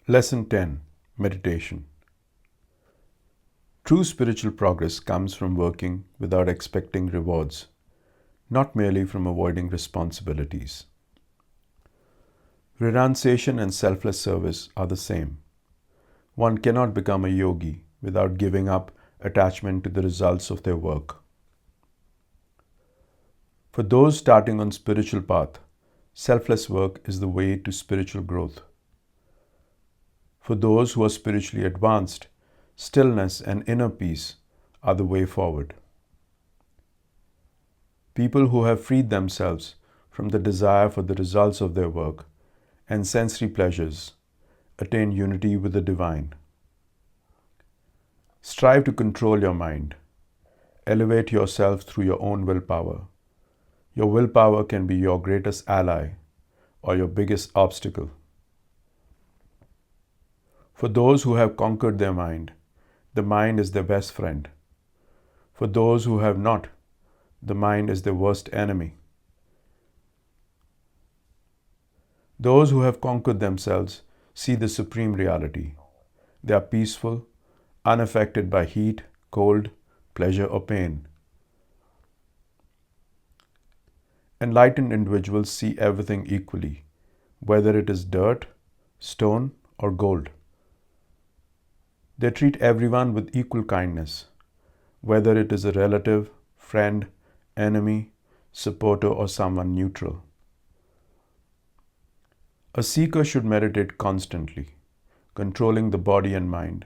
Lesson 10. Meditation. True spiritual progress comes from working without expecting rewards, not merely from avoiding responsibilities. Renunciation and selfless service are the same. One cannot become a yogi without giving up attachment to the results of their work. For those starting on spiritual path, selfless work is the way to spiritual growth. For those who are spiritually advanced, stillness and inner peace are the way forward. People who have freed themselves from the desire for the results of their work and sensory pleasures attain unity with the divine. Strive to control your mind. Elevate yourself through your own willpower. Your willpower can be your greatest ally or your biggest obstacle. For those who have conquered their mind, the mind is their best friend. For those who have not, the mind is their worst enemy. Those who have conquered themselves see the supreme reality. They are peaceful, unaffected by heat, cold, pleasure, or pain. Enlightened individuals see everything equally, whether it is dirt, stone, or gold. They treat everyone with equal kindness, whether it is a relative, friend, enemy, supporter, or someone neutral. A seeker should meditate constantly, controlling the body and mind,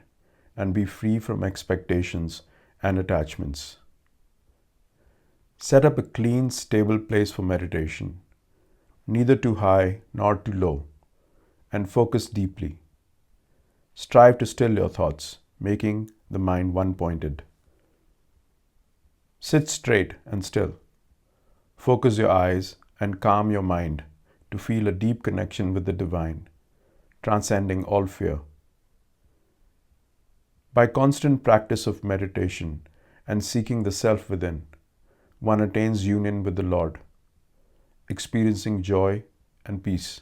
and be free from expectations and attachments. Set up a clean, stable place for meditation, neither too high nor too low, and focus deeply. Strive to still your thoughts, making the mind one-pointed. Sit straight and still. Focus your eyes and calm your mind to feel a deep connection with the divine, transcending all fear. By constant practice of meditation and seeking the self within, one attains union with the Lord, experiencing joy and peace.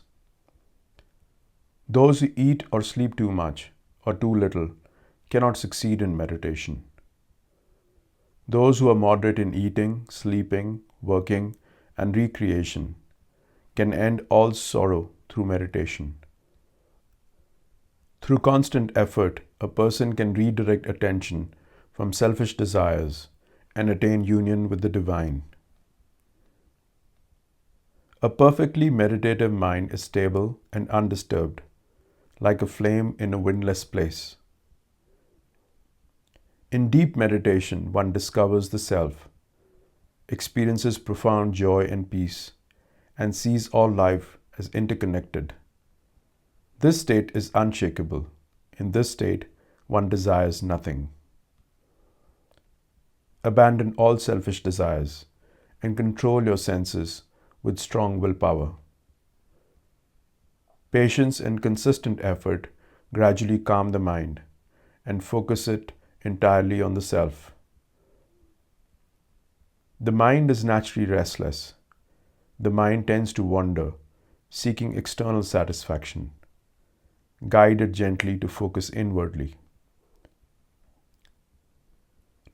Those who eat or sleep too much or too little cannot succeed in meditation. Those who are moderate in eating, sleeping, working, and recreation can end all sorrow through meditation. Through constant effort, a person can redirect attention from selfish desires and attain union with the divine. A perfectly meditative mind is stable and undisturbed, like a flame in a windless place. In deep meditation, one discovers the self, experiences profound joy and peace, and sees all life as interconnected. This state is unshakable. In this state, one desires nothing. Abandon all selfish desires and control your senses with strong willpower. Patience and consistent effort gradually calm the mind and focus it entirely on the self. The mind is naturally restless. The mind tends to wander, seeking external satisfaction. Guide it gently to focus inwardly.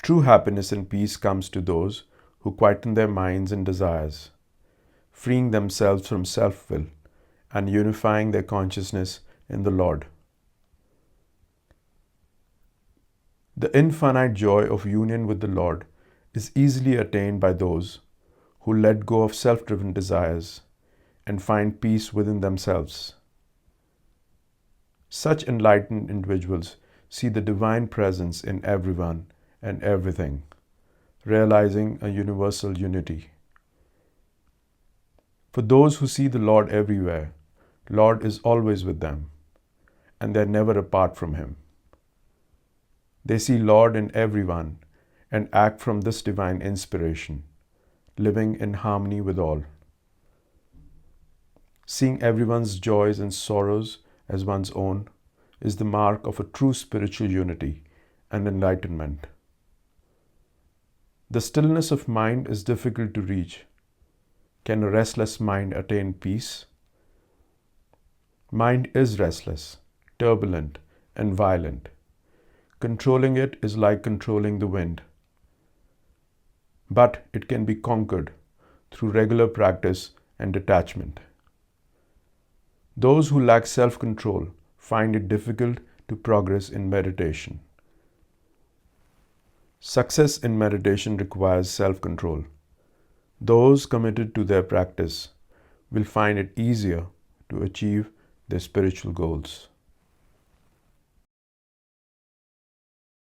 True happiness and peace comes to those who quieten their minds and desires, freeing themselves from self-will and unifying their consciousness in the Lord. The infinite joy of union with the Lord is easily attained by those who let go of self-driven desires and find peace within themselves. Such enlightened individuals see the divine presence in everyone and everything, realizing a universal unity. For those who see the Lord everywhere, Lord is always with them, and they are never apart from Him. They see Lord in everyone and act from this divine inspiration, living in harmony with all. Seeing everyone's joys and sorrows as one's own is the mark of a true spiritual unity and enlightenment. The stillness of mind is difficult to reach. Can a restless mind attain peace? Mind is restless. turbulent, and violent. Controlling it is like controlling the wind, but it can be conquered through regular practice and detachment. Those who lack self-control find it difficult to progress in meditation. Success in meditation requires self-control. Those committed to their practice will find it easier to achieve their spiritual goals.